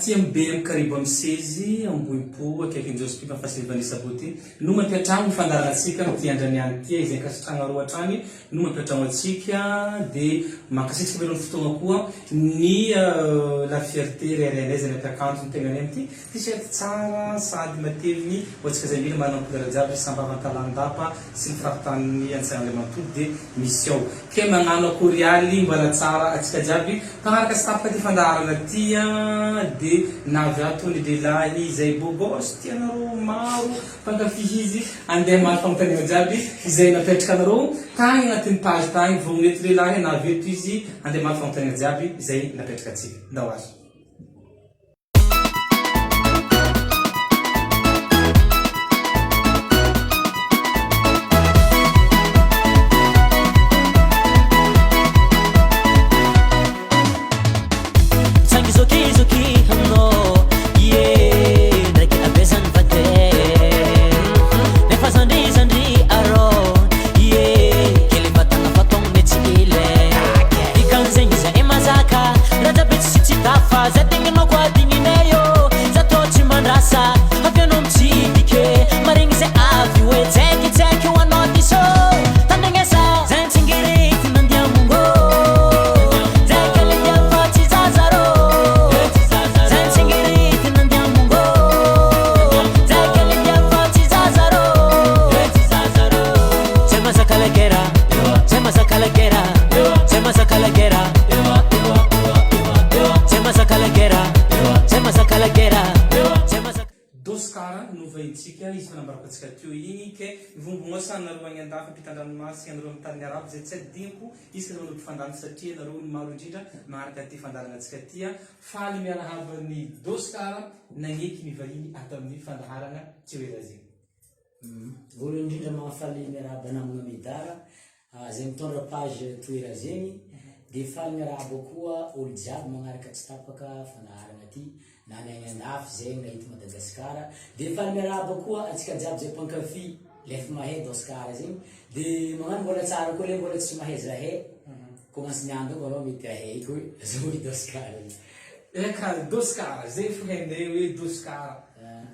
aty ambe amin'ny karibo amin'ny sezy amboim-po akaikin'Joseph Fahasilavana Saboty no mampiatrano ny fandarantsika amin'ity andrany any ity izay ankasitrana roa hatrany no mampiatrano atsika dia mankasitraka velon'ny fotoana koa ny la fierté rerendray izay nampiakanjo ny tegnany amin'ity t-shirt tsara sady mateviny ho antsika izay mila manana couleur jiaby samby avantalandapa sy ny firafitan'ny Andriamanitolo dia misy ao ke magnano akorialy mbola tsara atsika jiaby mpagnaraka sy tapaka ty fandaharana ty dia navy ato ny lehilahy izay bogosy tianareo maro mpankafy izy andeha maro fagnotaniana jiaby izay napetraka anareo tagny agnatin'ny page tagny vao eto lehilahy navy eto izy andeha maro fagnotaniana jiaby izay napetraka atsika ndao azy izy fanambarako atsika teo igny ke mivombognosa nareo agny andafy ampitan-dranomasina nareo amin'ny tany arabo zay tsy adiniko isaka nareo mpifandany satria nareo ny maro indrindra maharaka ty fandarana atsika tya faly miarahaba ny Doskar nagneky mivahiny ato amin'ny fandaharana tsy hoe raha zegny voalohany indrindra mahafaly miarahaba namagna Medara zay mitondra page toera zegny dia faly miarahaba koa olo jiaby magnaraka tsy tapaka fandaharana ty na ny agny andafy zegny nahita Madagasikara dia faly miarahaba koa atsika jiaby zay mpankafy lefa mahay Doskar zegny dia magnano mbola tsara koa le mbola tsy mahay zahay commence niandro mbola mety ahay koa zao Doskar eka Doskar zay fo hainay hoe Doskar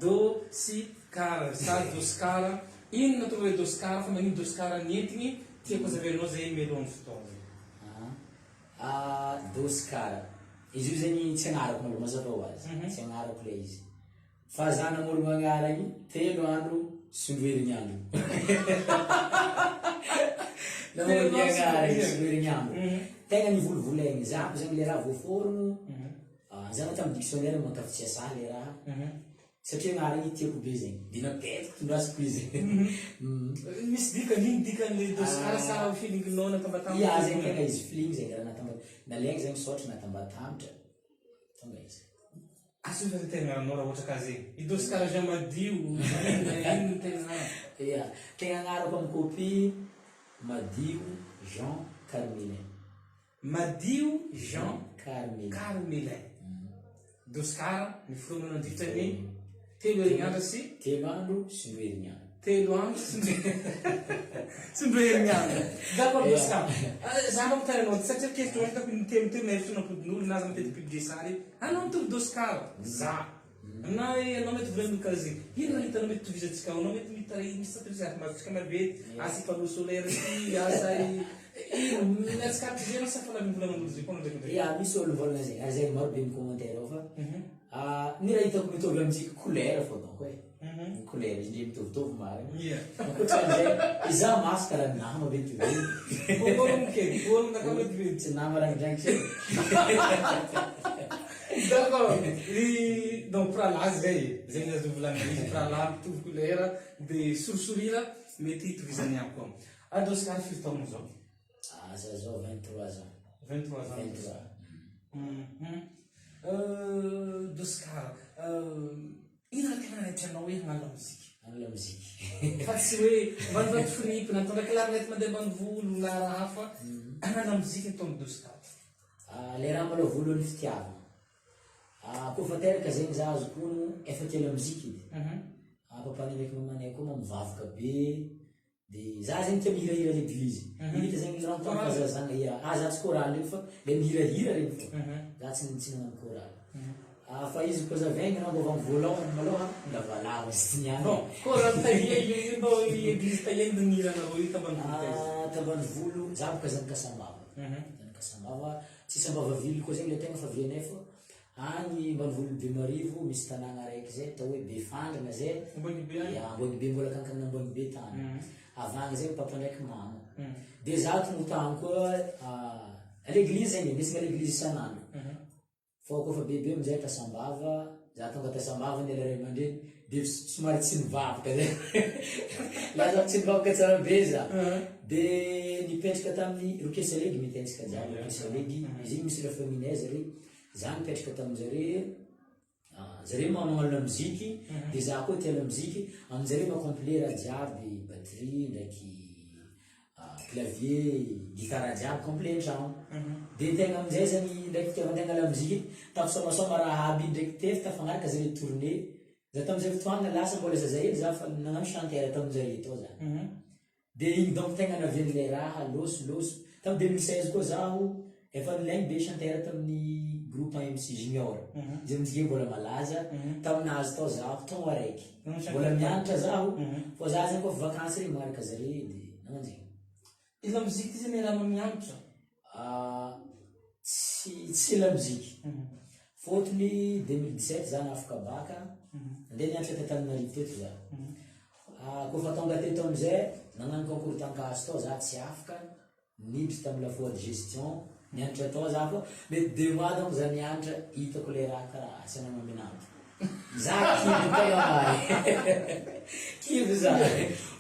do si kara sa Doskar ino natao hoe Doskar fa magnino Doskar nentigny tiako zavelinao zay melohan'ny fotoana Doskar izy io zegny tsy agnarako molo mazava ho azy tsy agnarako le izy fa za namolo magnarany 3 andro sy ny herignandro namolo magnarany sy ny herignandro tegna nivolavolegny za zegny le raha voaforogno zana tamin'ny dictionnaire mankafy tsy asaha le raha satria agnarany tiako be zegny dina petiko tondrasiko izy misy dikan'ino dikan'le Doskar sa feelinginao natambatambatra ia zegny tegna izy feeling zegny raha nalaigny zegny sotra natambatambatra tonga izy asy fa tegna anao raha ohatra ka zegny i Doskar Jean Madio ino tegna ia tegna agnarako amin'ny copie Madio Jean Carmelin Madio Jean Carmelin Doskar ny foronana andritrany 3 herignandro sy 3 andro sy ny herignandro 3 andro sy ny herignandro d'accord Doskar za mampitanyanao satria question hitako nitemiteo na hevitra nampodin'olo na aza matety publier sary anao mitovy Doskar za na anao mety volan'olo karaha zegny ino raha hitanao mety tovizatsika anao mety misy satrizaty mazotsika mavety asa palo solaire ty asa ino miatsikaty zay na safa la mivolan'olo zay koa ndraiky ia misy olo volana zegny ary zegny maro be ny commentaire ao fa ny raha hitako mitovy amintsika couleur fô donc hoe couleur izy ndre mitovitovy mariny ankoatran'izay iza maso karaha nama mety hoe tsy nama rangidrangitry d'accord donc pralazy zay zegny azo volagna izy pralahy mitovy couleur dia sorisorira mety hitovizany aby koa a Doskar firy taogno zao za zao 23 ans 23 ans Doskar ino raha tegna naitranao hoe hagnano lamozika la musique fa tsy hoe mbanivady fripe na mitondra clarinette mandeha mbanivolo na raha hafa hagnano lamozika ataony Doskar le raha mbola voalohany fitiavana koa fa teraka zegny za azo kono efa tia la musique izy papanay ndraiky mamanay koa mamivavaka be dia za zegny tia mihirahira l'église inita zegny raha mitondra fahazazana ia za tsy choral regny fa le mihirahira regny fô za tsy nagnano choral fa izy koa zavegny anao mbô voalohany maloha da valavo izy ty niany. Bon, koa raha tahiely mbô église tahiely no niranareo io Tambany volo za boka zany Kasambava. Zany Kasambava, tsy Sambava ville koa zegny le tegna fa VNF agny Ambanivolo Bemarivo misy tanàna araiky zay atao hoe Befandrina zay. Ambonibe mbola kankana Ambonibe tany. Avagny zay papa ndraiky mama. De za tongotany koa l'église zegny misy nga l'église isan'andro. Fa koa fa bebe amizay Kasambava, za tonga Kasambava nela ray aman-dreny de somary tsy nivavaka zay. Laza tsy nivavaka tsara be za. De nipetraka tamin'ny Rokesalégy mitentsika jiaby Rokesalégy, izy igny misy la famille zare. Za nipetraka tamin'zare, zare magnano la musique, de za koa tia la musique, amin'zare macomplet raha jiaby, batterie ndraiky clavier, guitare jiaby complet an-tragno. De tegna amizay zany ndraiky fitiavan-tegna la musique, tafisomasoma raha aby ndraiky tefy tafagnaraka zare tournée. Za tamizay fotoagna lasa mbola zazahely za fa nagnano chanteur tamizare tao za. De igny donc tegna naven'le raha losoloso. Tam 2016 koa zaho efa nilaigny be chanteur tamin'ny groupe MC Junior. Izy amizay mbola malaza, taminazy tao zaho taogno araiky. Mbola mianatra zaho, fa za zany koa vakansy regny magnaraka zare de nagnano zegny. Izy la musique ty zany raha mianatra? Tsy la musique. Fôtony 2017 za nafaka baka, andeha nianatra teto Antananarivo teto za. Koa fa tonga teto amizay, nagnano concours Tankazo tao za tsy afaka, niditra tamin'ny la voie de gestion, nianatra tao za fa mety 2 mois donc za nianatra, hitako le raha karaha tsy namaminato. Za kivy tegna mahay. Kivy za.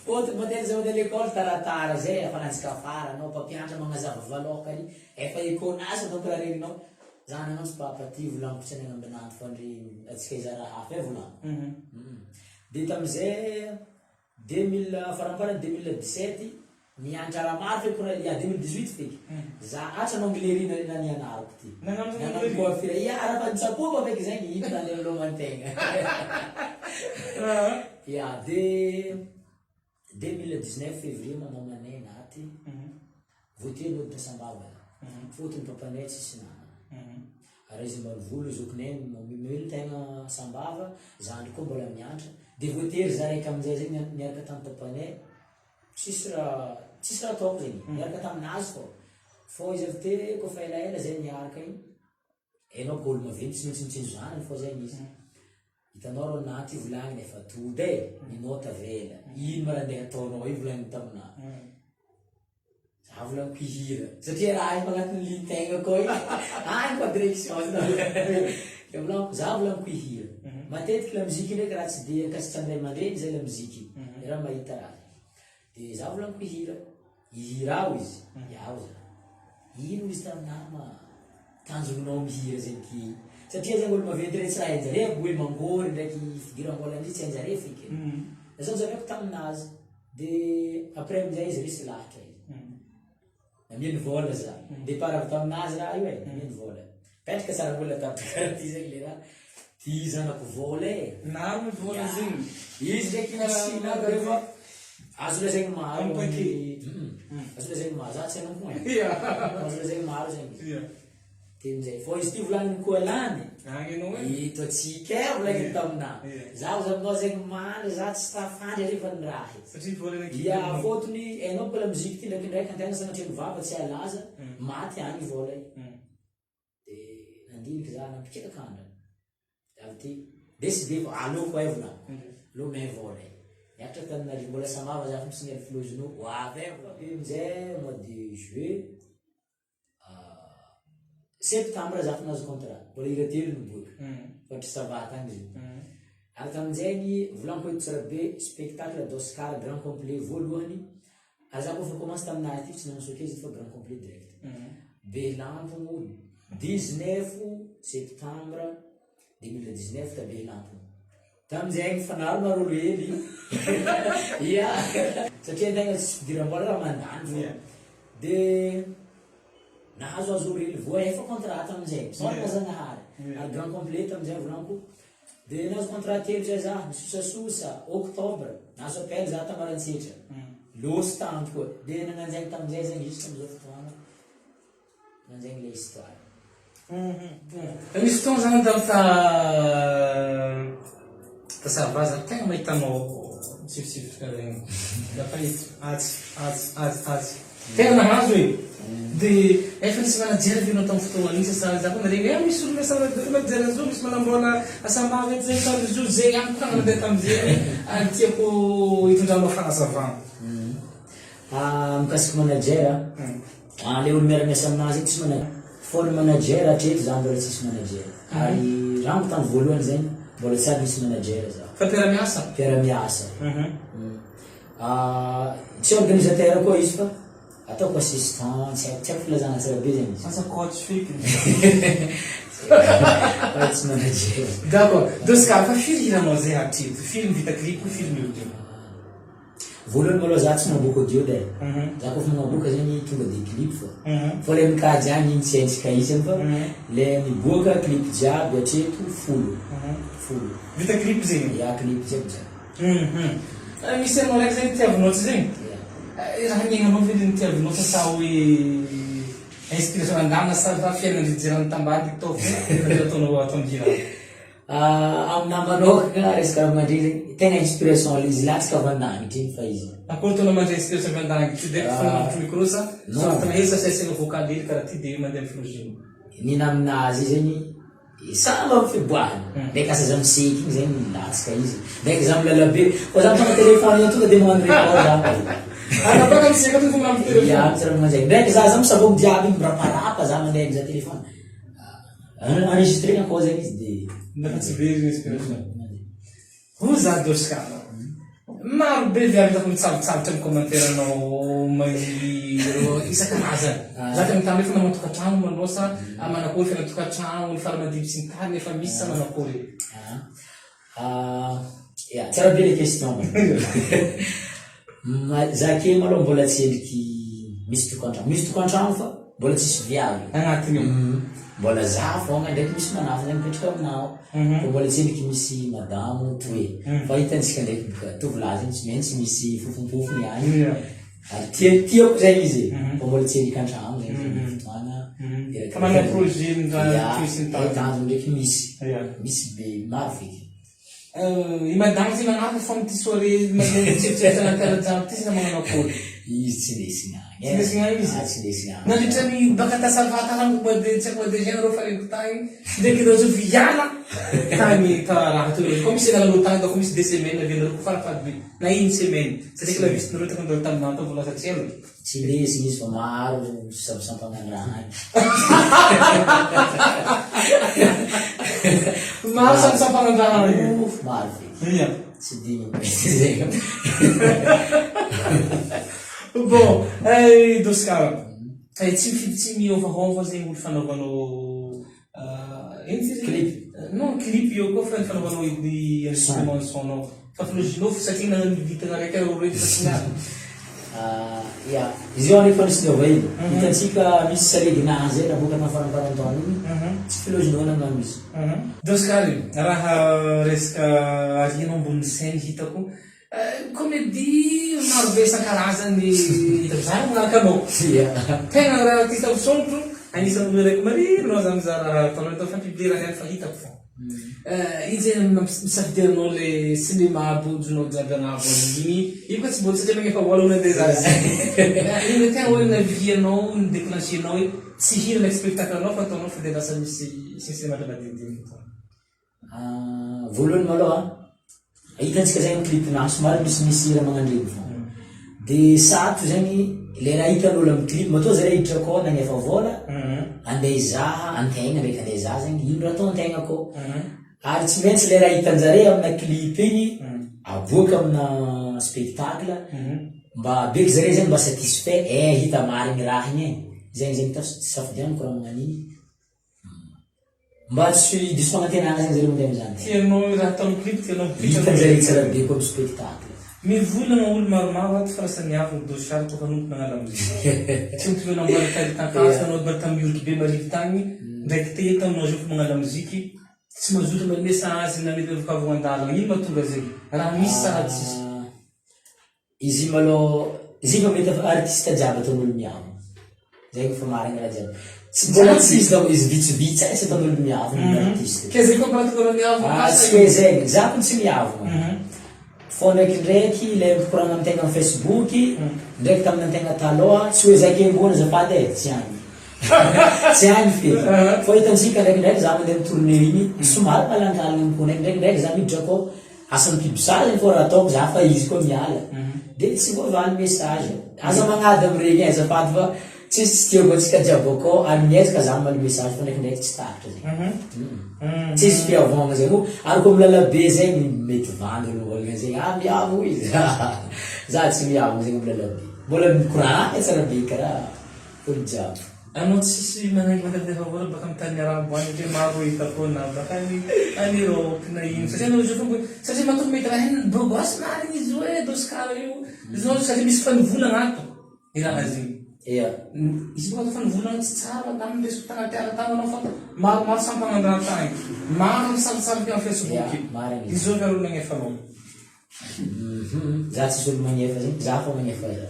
Fôtony matetika za mandeha l'école taratara zay, efa nansika afara anao, mpampianatra magnazava valokany, efa éconazy donc raha regninao. Za nagnano tsy papa ty volaniko tsy nagnambinato fa ndry atsika izara hafa e volaniko. De tamizay 2000 faramparany 2017 nianatra raha maro feky raha 2018 feky. Za atsa anglais na nianarako ty. Nagnano coiffure. Ya raha fa nitsapoako feky zegny hita tany alomantegna. Ya de 2019 février mamanay naty. Voatery nody Kasambava. Fôtony papanay tsisy nama. Raha izy Ambanivolo zokinay mamelo tegna Sambava, zandry koa mbola mianatra. De voatery za raiky amizay zegny niaraka tamin'ny papanay, tsisy raha ataoko zegny, niaraka taminazy fô. Fô izy avy te koa fa elaela zay niaraka igny, hainao ko olo maventy tsy maintsy mitsinjo zanany fô zegny izy. Hitanao rô naty volagniny efa tody e, minota vela, ino ma raha andeha ataonao io volagniny taminahy. Za volagniko hihira, satria raha io magnatin'ny litegna koa io, agny koa direction za volagniko hihira. Matetiky la musique ndraiky raha tsy de akasitrany ray aman-dreny zay la musique raha mahita raha. De za volagniko hihirao izy, iaho za. Ino izy taminahy tanjonao mihira zegny ty. Satria zegny olo maventy re tsy raha hainjare, boe mangory ndraiky fidiram-bola ndry tsy hainjare feky. Da zao zaveko taminazy. De après amizay izy resy lahatra izy. Namieny vola za. Départ avy taminazy raha io e, namieny vola. Petraka tsara mbola tapitra karaha ty zegny le raha. Ty zanako vola e. Naro ny vola zegny. Izy ndraiky nasina rehefa azo lazaigny maro. Azo lazaigny maro, za tsy hainao koa e. Azo lazaigny maro zegny. De amizay, fô izy ty volagniny koa lany. Ito atsika e volagniny taminahy. Zaho aminao zegny mandry, za tsy tafandry arivany raha e. Ya fôtony hainao koa la musique ty ndraikindraiky antegna sagnatria mivava tsy alaza, maty agny vola io. De nandiniky za nampikiraka andra. Avy ty décidé fa aleoko e volaniko. Aleo may vola e. Niatra Antananarivo mbola Sambava za fa misignaly filozono, hoavy e vola. Amizay mois de juillet, septembre za fa nahazo contrat, mbola hira telo niboaka. Ohatra sava tagny izy. Ary tamin'izay volaniko hoe tsara be spectacle d'Oscar grand complet voalohany. Ary za koa fa commence taminahy ty tsy nagnano showcase fa grand complet direct. Belampono 19 septembre 2019 ta Belampono. Tamin'izay fanaro maro olo hely. Ya, satria antegna tsy fidiram-bola raha mandany fô. De nahazoazo olo hely voa efa contrat tamin'izay. Soraka Zagnahary. Ary grand complet tamin'izay volaniko. De nahazo contrat telo zay za, nisosasosa, octobre, nahazo appel za Tamarantsetra. Losy tanto koa. De nagnanzegny tamin'izay zegny jusque amizao fotoagna. Nagnanzegny le histoire. Misy fotoana zany da ta savaza tegna mahitanao mitsivitsivitra regny. Dafa hita atsy. Tegna nahazo e. De efa nisy manajery vinao tamin'ny fotoana nisy sa za koa naregny misy olo mesa manajery azo misy manambola asambava ety zay fa zo zay ihany koa nandeha tam'izay tiako hitondranao fagnazavana. Mikasiky manajera, le olo miara-miasa aminazy tsisy manajera. Fôny manajera hatreto za mbola tsisy manajera. Ary raha tany voalohany zegny mbola tsy ary misy manajera za. Fa mpiara-miasa? Mpiara-miasa. Tsy organisateur koa izy fa ataoko assistant, tsy haiko filazana tsara be zegny izy. Asa coach feky. Tsy manajera. D'accord. Doska fa firy hiranao zay hatreto? Firy mivita clip, firy miaudio? Voalohany maloha za tsy maboaka audio day. Za koa fa magnaboaka zegny tonga de clip fa. Fa le mikajy agny igny tsy haintsika izy fa le miboaka clip jiaby hatreto folo. Vita clip zegny? Ya clip jiaby. Misy anao raiky zegny tiavinao tsy zegny? Raha niaignanao ve ny tiavinao sa hoe inspiration andana sa va fiainana ijerany tambady taovy ataonao atongina? Aminahy manokana resaka raha mandray zegny tegna inspiration izy latsaka avy an-danitra igny fa izy. Akory ataonao mandray inspiration avy an-danitra ty de fanamotro micro sa sortana hely sa saisana vocal hely karaha ty de mandeha amin'ny filoziny? Nina aminazy zegny samy amin'ny fiboahany. Ndraiky asa za miseky igny zegny latsaka izy. Ndraiky za milalabe. Fa za mitana telefony io tonga de magnano record za. Baka miseka tonga magnano telefony. Ya, tsara manjay. Ndraiky za misavogo jiaby igny miraparapa za mandeha mizaha telefony. Enregistré akao zegny izy de dafa tsy very inspiration. Ho za Doska. Maro be viavy hitako mitsabotsabotra amin'ny commentaire anao isan-karazany. Za tegna mitany hoe fa manao tokantrano manao sa manakory fiaina tokantrano ny fara-madibo sy ny tariny efa misy sa manakory? Tsara be le question. Za ke maloha mbola tsy endriky misy tokantrano. Misy tokantrano fa mbola tsisy viavy. Agnatiny io. Mbola za fogna ndraiky misy manafa zegny mipetraka aminao. Fa mbola tsy endriky misy madamo toe. Fa hitantsika ndraiky boka tovolahy zegny tsy maintsy misy fofompofony agny. Ary tiako zay izy. Fa mbola tsy endriky an-trano zegny fotoana. Fa manao projet ny raha misy ny tany. Tanjony ndraiky misy. Misy be maro feky. I madamo zegny magnafa fa amty soirée mitsivitsivitra anaty ty sa magnano akory? Izy tsy ndesigna agny. Tsy ndesigna agny izy? Tsy ndesigna agny. Nandritra ny baka tasavata hango mois de tsy mois de juin rô fareko tagny ndraiky rô zo viala tagny ta raha to ko misy nalalo tagny ko misy 2 semaines velo ko farafahabe na 1 semaine satria la visite rô ta ndoro taminao to vola sa tselo tsy ndesigna izy fa maro samsampagnano raha agny. Maro samsampagnano raha agny. Maro feky. Iya. Tsy dimy zegny. Bon, Doska, tsy miôvaôva zegny olo fanaovanao clip. Non, clip io koa fa fanaovanao enregistrement sonao. Fa filozinao satria nagnano vitana raiky ro reky fasinazy. Ya, izy io anefa nisy niova iny. Hitantsika misy sareginazy zay naboaka nafaramparantany igny. Tsy filozinao nagnano izy. Doska, raha resaka arianao ambony scène hitako comédie maro be isan-karazany hitako zany manaraka anao. Tegna raha artiste sombro anisan'ny olo raiky maririnao zany za raha ataonao atao fampiblia raha fa hitako fô. Iny zay misafidianao le cinéma abonjonao jiaby agnabo igny. Io koa tsy mbola satria magnefa voalohany andeha za zay. Iny tegna hoe navianao, nidéclenchenao hoe tsy hira le spectacle anao fa ataonao fa de lasa misy sinsematra madinidinika. Voalohany maloha hitantsika zegny clipnahy somary misy raha magnandregny fogna. De sato zegny le raha hitan'olo amin'ny clip matoa zare hiditra akao nagnefa vola andeha hizaha antegna ndraiky andeha hizaha zegny ino raha atao antegna akao. Ary tsy maintsy le raha hitanjare amina clip igny aboaka amina spectacle mba beky zare zegny mba satisfait hita marigny raha igny zegny zegny safidianako raha magnan'igny mba tsy diso fagnantenana zegny zare mandeha amizany. Tianao raha ataonao clip tianao hitanjare tsara be koa amin'ny spectacle. Mivolagna olo maromaro ato fa lasa niavo ny dosary toka nompo nagnala mozika. Tsy mitovy namboara tary tankasa anao bari tamihoriky be marivo tagny ndraiky te taminao zao fa magnala moziky tsy mazoto ma message na milevoka avo an-dalana ino mahatonga zegny raha misy sara tsisy. Izy malo izy fa mety artiste jiaby ataon'olo miavo zegny fa marigny raha jiaby. tsy mbola tsisy dao izy vitsivitsy ay tsy ataon'olo miavona ny artiste. Keza koa tokony miavona. Tsy hoe zegny, za koa tsy miavona. Fô ndraikindraiky ilay mikoragna amintegna amin'ny Facebook, ndraiky tamin'ny antegna taloha, tsy hoe zake ambony azafady e, tsy agny. Tsy agny feky. Fô hitantsika ndraikindraiky za mandeha tournée igny, somary malangalana amiko ndraikindraiky za miditra koa asan'ny mpibisazy fô raha ataoko za fa izy koa miala. De tsy voavaly message. Aza magnady amin'iregny azafady fa tsisy tiako antsika jiaby akao agniezaka za maly message fa ndraikindraiky tsy takatra zegny. Tsisy fiavôgna zegny ary koa milalabe zegny mety vandy olo olona zegny miavo izy. Za tsy miavo zegny milalabe. Mbola mikoragna tsara be karaha olo jiaby. Anao tsisy managny mandefa vola baka amin'ny tany arabo any hoe maro hita foana baka any Europe na ino satria anao zao satria matonga mety raha hen bogosy marigny izy hoe Oscar io izy satria misy fanivolana ato iraha zegny. Ia. Izy koa fanivolana tsy tsara tamin'ny resoko tagna tiara-tagnanao fa maromaro samy mpagnandrantany maro misaritsaroky amin'ny Facebook. Izy zao very olo magnefa anao. Za tsisy olo magnefa zegny, za fô magnefa za.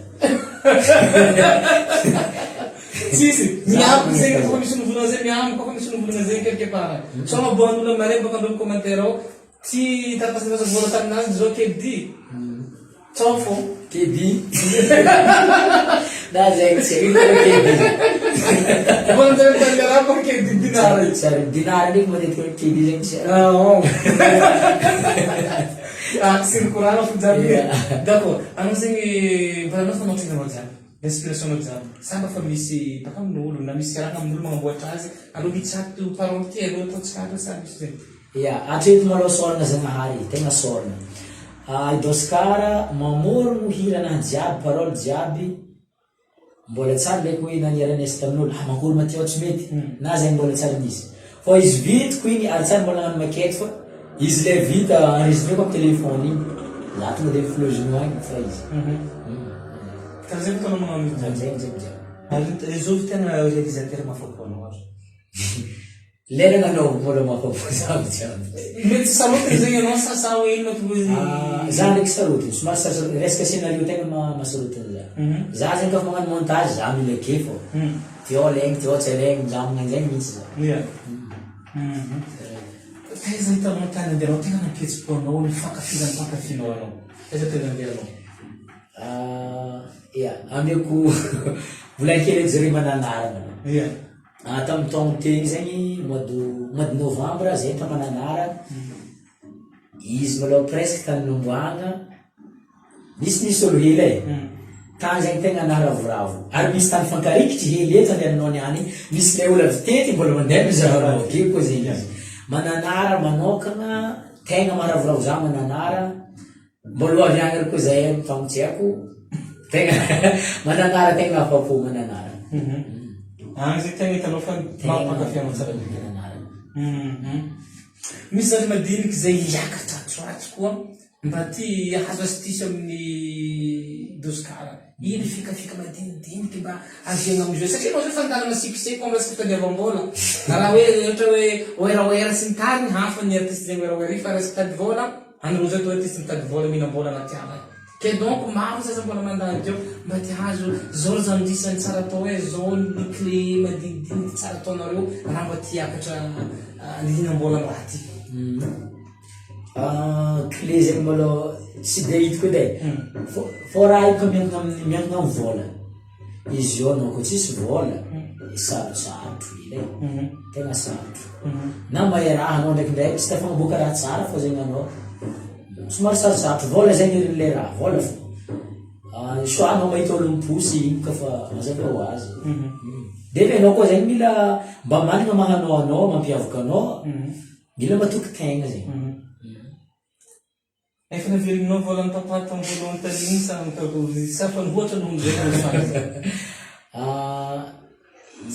Tsisy miamiko zegny kofa misy novolana zegny miamiko kofa misy novolana zegny quelque-part. So maboan'olo mare baka ambony commentaire ao ty tarapasapasa vola taminazy zao kedy tsao fô kedy na zegny tsy ino kedy vola zegny tany arabo kedy dinara tsara dinara ndraiky matetika hoe kedy zegny tsy sy nikorana fo jiaby. D'accord anao zegny mbola anao fanaotrinanao jiaby inspiration jiaby samba fa misy baka amin'olo na misy raha amin'olo magnamboatra azy aloha hitsato parole ty aloha ataotsika sa misy zegny. Ia, hatreto malao sorana Zagnahary, tegna sorana. I Oscar mamorogno hiranahy jiaby, parole jiaby, mbola tsara ndraiky hoe naniaranesy tamin'olo, mankory mateo tsy mety, na zegny mbola tsara nisy. Fô izy vitiko igny, ary tsara mbola nagno maquette fa izy le vita enregistreko amin'ny téléphone igny, za tonga de flow genou agny fa izy. Karaha zegny tao magnano izy jiaby. Zegny jiaby. Izy io tena réalisateur mafapo anao azy. Lera nanaovako mbola mafapo jiaby jiaby. Mety sarotiny zegny anao sa hoe ino mahatonga za ndraiky sarotiny, somary sarotiny, resaka scénario tegna masarotiny za. Za zegny kafa magnano montage, za mila ake fô. Tiao alegny, tiao tsy alegny, za magnano zegny mihitsy za. Ia. Taiza hitanao tany andehanao tegna nampihetsi-po anao mifankafizan'ny mpankafinao anao. Taiza tena andehanao? Ia, ameko vola kely jare mananarana. Ia. Tamin'ny taogno teny zegny mois de novembre zay ta mananara. Izy malao presque tany nomboagna. Nisy olo hely e. Tany zegny tegna naharavoravo. Ary misy tany fankarikitry hely eto andehananao niany. Misy le olo avy tety mbola mandeha mizaharao ake koa zegny izy. Mananara manokagna tegna maharavoravo za mananara. Mbola avy agny ary koa zahay amin'ny taogno tsy haiko. Tegna mananara tegna afapo mananara. Agny zay tegna hitanao fa mampankafy tsara mananara. Misy zavatra madiniky zay hiakatra atratsy koa mba ty hahazo astuce amin'ny Oscar. Ino fikafika madinidiniky mba aviagna am'izao satria anao zao fandarana succès comme resaka fitadiavam-bola. Raha hoe ohatra hoe oeraoera sy ny tariny hafa ny artiste zegny oeraoera io fa resaka tady vola andro zao to artiste mitady vola mihinam-bola anaty ala. Ke donc maro zaza mbola mandany teo mba ty hazo zao zany andrisany tsara atao hoe zao ny clé madinidiniky tsara ataonareo raha mba ty hiakatra nihinam-bola amin'ny raha ty. Clé zegny malao tsy de hitako edy e. Fô raha io ka miankina amin'ny vola. Izy io anao koa tsisy vola sarotsarotra hely e. Tegna sarotro. Na mahay raha anao ndraikindraiky tsy ta fagnaboaka raha tsara fô zegny anao. Somary sarosarotro, vola zegny le raha, vola fô. Soit anao mahita olo miposy igny ka fa mazava ho azy. De anao koa zegny mila mba manana mahanao anao, mampiavaka anao, mila matoky tegna zegny. Efa naverinao vola ny papa tamin'ny voalohany tanigny sa fa nihoatra noho zegny.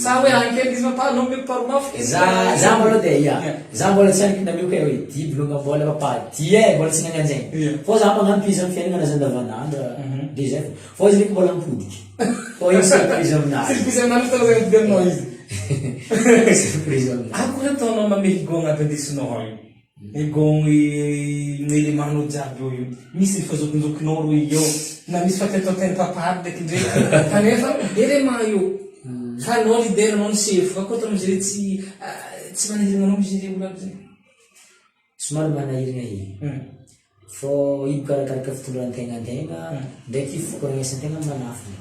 Sa hoe ankely izy mampahanao meko paromafy. Za mbola de ia. Za mbola tsy anikina meko hoe dibolonga mbola papa. Ty e mbola tsy nagnano zegny. Fô za magnampy izy amin'ny fiainana za andavanandro. De zay. Fô izy ndraiky mbola mipodiky. Fô izy surprise aminazy. Surprise aminazy tala zegny dianao izy. Surprise aminazy. Akory ataonao mamehy gong aby andesinao io. I gong gn'elemanao jiaby io. Misy fazokonjokinao ro io. Na misy fatatao teny papady ndraikindraiky. Kanefa élément io fa anao leader anao ny sefo fa koa amizay tsy manahirana anao mizy olo aby zay somary manahirana fô io karakaraka fitondrantegna ndraiky fikoragnesantegna manafiny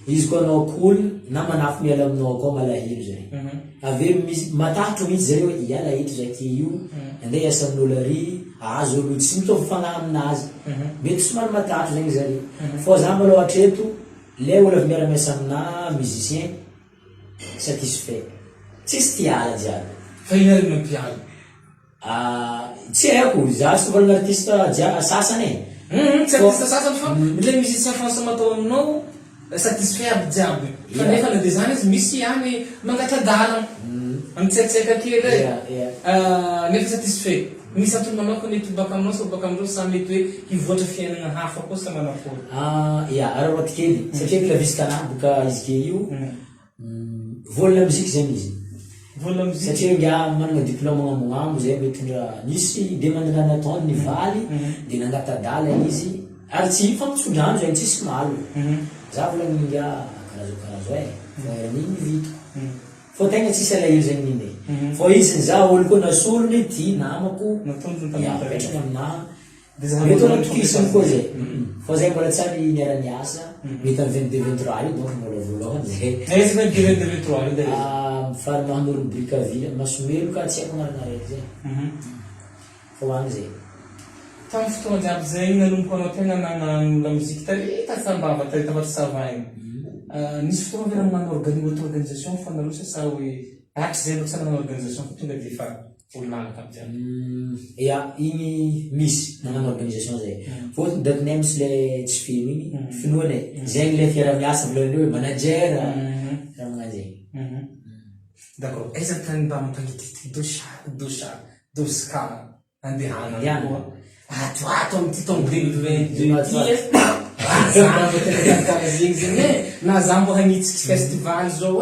izy koa anao cool na manafy miala aminao koa malahelo zare ave matahotro mihitsy zare hoe ialahelo zake io andeha hiasa amin'olo ary azo olo tsy mitovy fagnahy aminazy mety somary matahotro zegny zare fô za maloha hatreto le olo avy miara-miasa amina musicien satisfait tsisy tiala jiaby fa inariny mampiala tsy haiko za sy tovalana artiste sasany tsy artiste sasany fa le musicien français matao aminao satisfait aby jiaby fa nefa na de zany izy misy any mangatra dalana mitsaitsaka kely nefa satisfait misy antony manao ko nety baka aminao so baka aminao sa mety hoe hivoatra fiainana hafa koa sa manapolo araroty kely satria klavisikana boka izy ke io volana muziky zany izy volana muziky satria nga manana diplôme agnambognambo zay mitondra nisy demandena nataony ny valy de nangatadala izy ary tsy fampitsodrano zany tsisy malo za volagny nga karazokarazo raniny vito fô tegna tsisy alahelo zany niny fô izy za olo koa nasolony ty namako petraka amina mety anatokisany koa zay fô zay mbola tsary niara-niasa mety amy 22-23 io donc mbola voalohany zay fary mahanao rubrika vile masomelo ka tsy haiko anaranaraiky zay fô agny zay tamin'ny fotoana jiaby zay nanomboka anao tegna nagnano la musique tarita sambava tarita vatry savaigny nisy fotoana vena magnano organisation fa nalosa sa hoe atry zay anao tsy nanano organisation fa tonga de fa olonanaka aby jiaby ya igny misy nagnano organisation zay fôtony datiny misy le tsy fino igny finoanay zegny le fiara-miasa volan'ireo hoe manager raha magnano zay d'accord aiza tany mba mampangitity doska andehana koa ato amity taongo 2022 zegny zegny na za mbo hagnitsy festival zao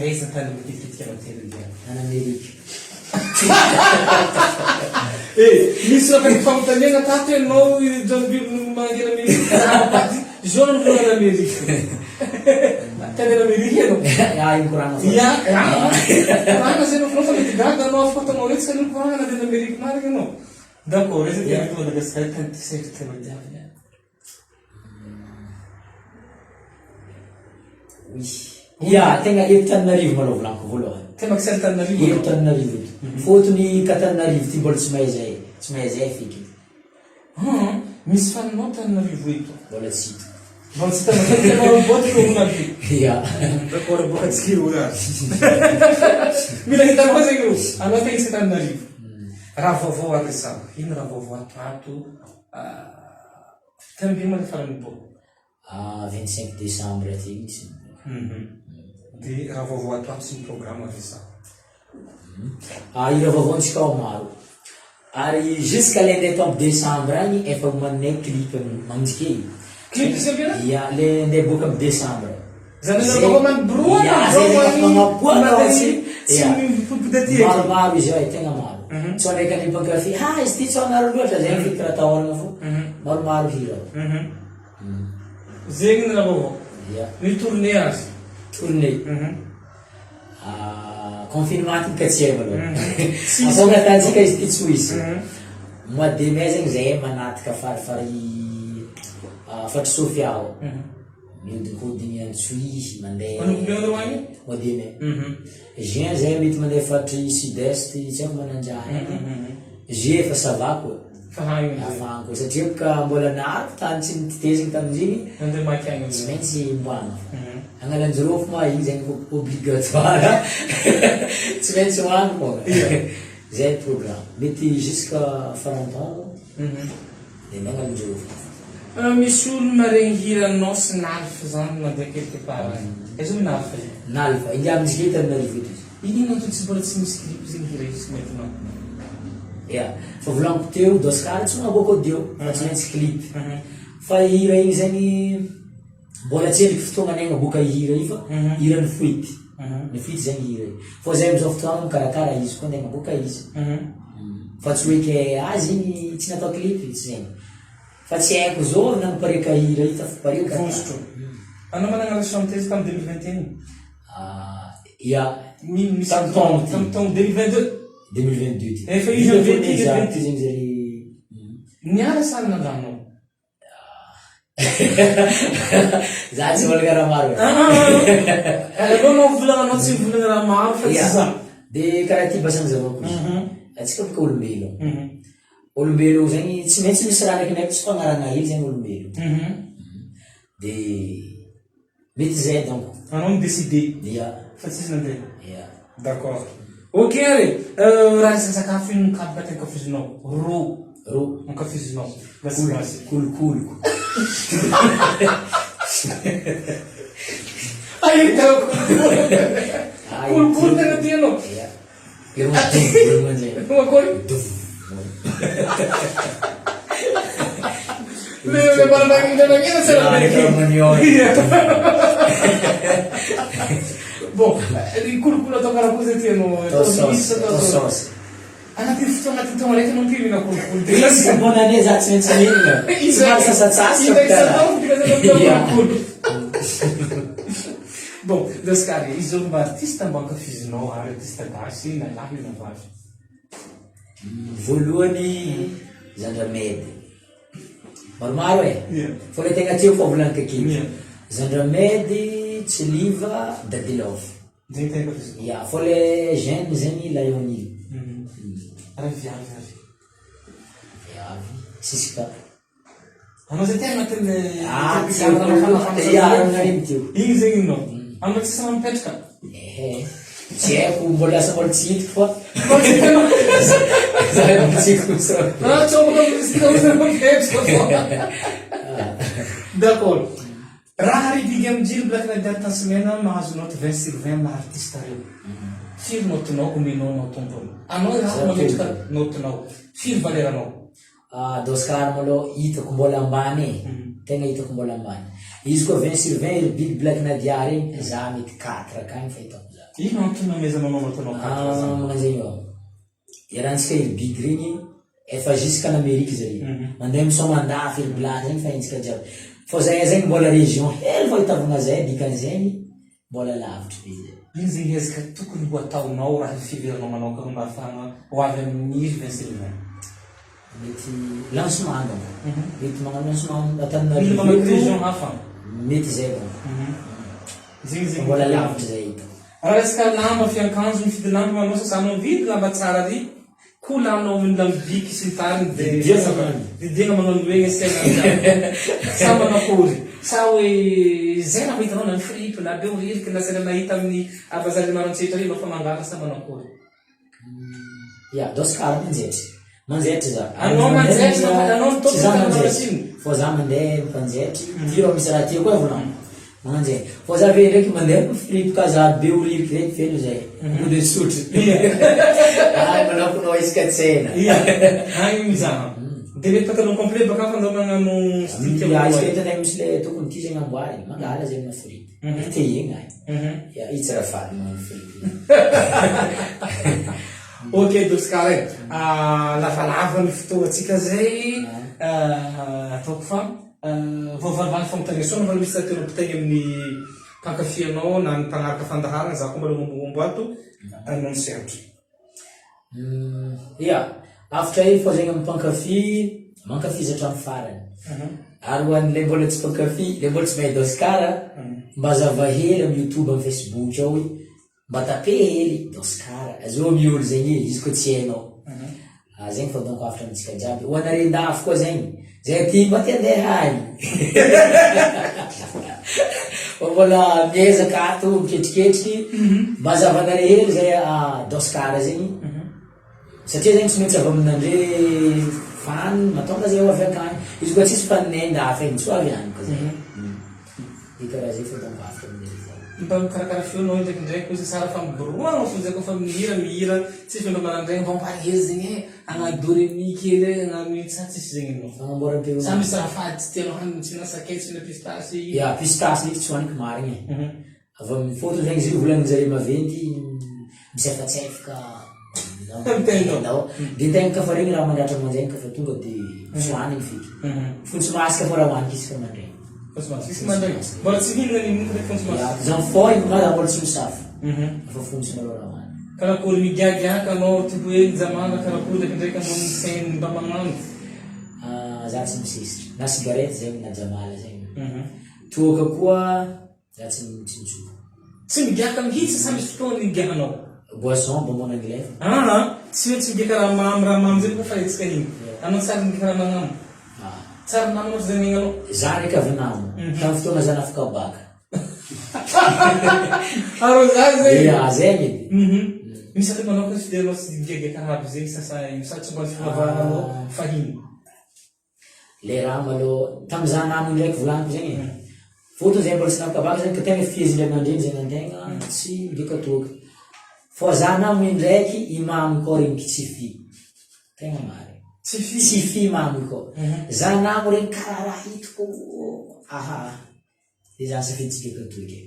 aiza tany matetikitika anately an'Amerika misy rafany famontaniana tato ianao mangena Amerika jaune volana Amerika tany an'Amerika ianao iny koragna koragna zay anao fa mety gaga anao afaka atanao retsy ka anao koragna na de an'Amerika mariky anao d'accord rezy teny Madagasikara tany tisaiky tena jiaby ya tegna efitananarivo malao volaniko voalohany tena kisary Tananarivo efitananarivo eto fôtony ka Tananarivo ty mbola tsy mahay zay fiky misy faninao Tananarivo eto mbola tsy hita mbola tsy tananao boaty ko ona be ya d'accord boka tsy ora mila hitanao zegny io anao tegna tsy Tananarivo raha vaovao aresana ino raha vaovao atato tambima le farany bo 25 décembre aty misy de raha vaovao atato sy ny programme aresana i raha vaovaontsika ao maro ary jusqu'à l'indeto amby décembre agny efa manay clip magnitsike clip izy ampiana ya le ndeha boka amby décembre zany vaovao magnaboana tsy maromaro izy ay tegna maro tsao ndraiky anipagrafie izy ty tsao anaro loatra zay fiky raha tahoragna fo maromaro hira zegny ny raha vaovao ya ny tourné azy tournée confinement ty ka tsy hay maloha afonga tantsika izy ty tsy ho isy mois de mai zegny zay manatika farifary fatry sofia ao mihodinkodigny antsoy mandeha mois de mai juin zay mety mandeha fatry sud-est tsy haiko mananjany juillet efa sava koa afahako satria boka mbola nahaiko tany tsy mititezigny tamizigny tsy maintsy mboana agnalanjirofo ma igny zegny obligatoire tsy maintsy hoagny koa zay programme mety jusqu'à farantaogno de magnalanjirofo misy olo maregny hiranao sy nalfa zany mandeha quelque part aiza hoe nalfa zay nalfa iny amin'izy ke Tananarivo eto izy ino antony tsy mbola tsy misy clip zegny hira izy maintenant ya fa volaniko teo doskara tsy magnaboko deo fa tsy maintsy clip fa hira igny zany mbola tsy endriky fotoagnany agny aboka hira io fa hira ny foity ny foity zany hira io fa zay amizao fotoagna mikarakara izy koa ndeha maboaka izy fa tsy hoe ke azy igny tsy natao clip tsy zegny fa tsy haiko zao nampareka hira io fa pareka Anao manana leçon test tamin'ny 2021? Ia, Misy tamin'ny tamin'ny 2022? 2022. Efa izy amin'ny 20 Exato zegny zary. niara sary nandanao. Za tsy volagna raha maro. Aleo anao volagna tsy volagna raha maro fa tsy za. De karaha ty basany zavako izy. Atsika bika olombelo. Olombelo zegny tsy maintsy misy raha ndraikindraiky tsy fagnarana hely zegny olombelo. De mety zay donc. Anao midécidé. Ia. Fa tsisy nandeha. Ia. D'accord. Ok re, raha resaka sakafo ino mikaboka ty ankafizinao? Ro. Ro. Ankafizinao. Gasigasy. Kolokolo. Ay, ikaw kulkul na natin ano? Iya. Irungan zay. Kumakul? Leo parang nangin sa Bon, kulkul na to para po sa tiyan mo. Tosos. Anak yung foto natin itong ulit, anong pili na kulkul? Isa mo na niya, Zach Smensanin nga. Isa sa satsas ka na. Iya. Bom, das cara, izy mba artista mba ankafizinao ary artista gasy na lahy na vavy? Voalohany Zandramedy. Maromaro e. Fa le tegna tiako fa volaniko akeky. Zandramedy, Tsiliva, Dadilov. Zegny tegna ankafizinao? Ia, fa le jeune zegny Laionil. Raha viavy avy. Viavy. Siska. Anao zay tegna anatin'ny Ia, tio. Igny zegny inao. Anao tsisy raha mipetraka? Tsy haiko, mbola asa mbola tsy hitiko fa. Zahay mbola tsy hitiko sa. Tsao ka misy mipetraka. D'accord. Raha rividy am'jiro Black Nadiary Tansimena mahazonao ty 20/20 na artiste reo. Firy notinao omenao nao tompony? Anao raha mametraka notinao. Firy valeranao? D'Oscar malo hitako mbola ambany e. Tegna hitako mbola ambany. Izy koa 20/20 ry biby Black Nadiary igny, za mety 4 akagny fa hitako za. Ino antony namezanao notinao 4 za? Magnan'zay io. Iarahantsika ry biby regny, efa jusqu'en Amérique zay. Mandeha misoma andafy ry black zegny fa intsika jiaby. Fa zay zegny mbola région hely fa hitavagna zay, dikan'zegny mbola lavitra be zay. Ino zegny ezaka tokony ho ataonao raha fiveranao manokana mba ahafahana ho avy amin'ny 20/20? Mety lancement donc. Mety magnano lancement Mila mamay région hafa? Mety zay donc. Zegny zegny Mbola lavitra zay hitako. raha resaka lamba fiakanjo mifidy lamba manao sa anao mividy lamba tsara ry kolanao amin'ny lambiky sy ny tariny didiana manao hoe asiana sa manakory sa hoe zay raha hitanao na mifripo na be oririky na sena nahita amin'ny abazary marantsehitra ry nao fa mangala sa manakory? Ia, D'Oscar manjetry. Manjetry za. Anao manjetry na anao mitôtry za manjetry. manjetry. Fa za mandeha mpanjetry. Tiro misy raha tiako e volagno. Magnanjay. Fa za ve ndraiky mandeha mifripoka za be oririky regny feno zay. Mode sotry. Manakonao isaka tsena. Ia, agny mizaha. Dia mety pataloha complet baka fa andao magnano stick Ia, izy tenay misy le tokony ty zegny amboary, mangala zegny na fripo. Te igny ay. Ia, i tsy raha faly magnano fripo. Ok, D'Oscar e. Lavalava ny fotoantsika zay. Ataoko fa voavalovany fagnotaniana mba misy tena mpitay amin'ny mpakafianao na ny mpagnaraka fandaharana za koa mbola mombomombo ato anao ny serotry. Ia, afatra hely fa zegny mpankafy, mankafy hatramin'ny farany. Ary ho an'ilay mbola tsy mpankafy, ilay mbola tsy mahay D'Oscar, mba zava hely amin'ny YouTube, amin'ny Facebook ao, mba tape hely D'Oscar, azo miolo zegny izy koa tsy hainao. Zegny fa donc afatra amintsika jiaby. Ho anarendafy koa zegny. Zay ty mba ty andeha any. Mbola miezaka ato miketriketriky, mba zavanare hely zay D'Oscar zegny. Satria zegny tsy maintsy avy amin'andre fan, matonga zay ho avy akany. Izy koa tsisy faninenda hafa igny, tsy ho avy any koa zay. Di karaha zay fa donc afatra amin'izay. Mba mikarakara feonao ndraikindraiky koa sara fa miboroana fonjay koa fa mihira tsy feno manandray mba mparezy zegny e agnadore mikely agnano tsisy zegny anao Fagnamboaram-peo. sa misy raha fady tsy tianao haniny tsy na sakay tsy na pistasy. Ia, pistasy ndraiky tsy hoaniky marigny e. Avy amin'ny foto zegny izy volanin-jare maventy misy efatsefaka dia tegna kafa regny raha mandratra manjegny kafa tonga dia tsy hoaniny feky. Fontsy masika fa raha hoaniky izy fa mandregny. Fontsy mandray. Mbola tsy hilana ny ndraiky fontsy maso. Zany foy mbola mbola tsy misafo. Fa fontsy malôha raha many. Karakory migiagiaka anao ty hoe jamana karakory ndraikindraiky anao ny sainy mba magnano. Za tsy misisitry. Na sigarety zegny na jamala zegny. Toaka koa za tsy mitsinjoka. Tsy migiaka mihitsy sa misy fotoana migiakanao? Boisson bon mon anglais. Tsy hoe tsy migiaka raha mamy zay fa etsika igny. Anao tsara migiaka raha magnano. Tsara namana zay megnanao. Za ndraiky avy namo. Tamin'ny fotoana za nafaka baka. Arô za zay. Ya zegny. Misy aty manao koa fidèle tsy migiagiaka aby zegny sasy tsy mbola fivavahanao fahiny. Le raha malôha tamin'ny za namo ndraiky volaniko zegny. Fotony zay mbola tsy nafaka baka zegny ka tegna fihezindray aman-dreny zegny antegna tsy migiaka toaka. Fa za namo ndraiky imamy koa regny tsy fi. Tegna mary. Tsy fi mamy koa. Za namo regny karaha raha hitako. Dia za safidy tsy migiaka toaka.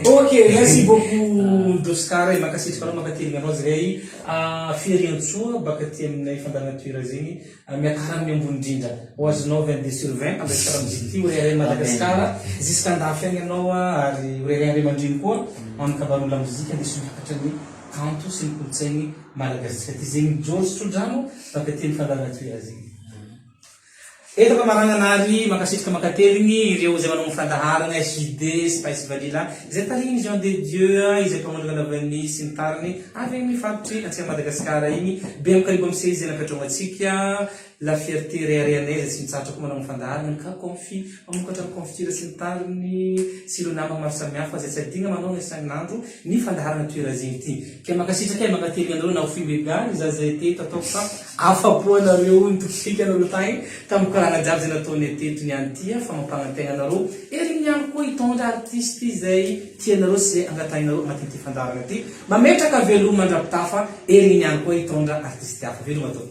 Ok, merci beaucoup Doskar e makasitraka anao makateligna anao zay fiharian-tsoa baka ty aminay fandaharan-toera zegny miakara amin'ny ambony indrindra ho azonao 22/20 ambesara amizay ty horeray Madagasikara ziskandafy agny anao ary horeray Andriy Mandriny koa amin'ny kabarola mozika andeso miakatra ny kanto sy ny kolotsaigny Madagasikara ty zegny George Tsodrano baka ty amin'ny fandaharan-toera zegny. Eto fa maranganary makasitraka makateligny ireo zay manao fandaharana SJD Spice Vanilla izay tariny Jean de Dieu izay mpamonjana vanille sy ny tariny avy mifampitry atsika Madagasikara igny be amikaribo am'say zay napetrao atsika la fierté reareanay zay tsy mitsatrako manao fandaharana ka confi mamokatra confiture sy ny tariny sy ireo namagna maro samihafa zay tsy adigna manao ny isan'andro ny fandaharana toera zegny ty ke makasitraka makateligny anareo na ofimegany za zay teto ataoko fa afapo anareo ny tokofika anareo tagny tamin'ny korana jiaby zay nataony teto ny antia famapagnategna anareo erigny ihany koa hitondra artiste izay tianareo sy angatahina matety fandaharana ty mametraka veloma mandrapitafa erigny ihany koa hitondra artiste hafa veloma tô.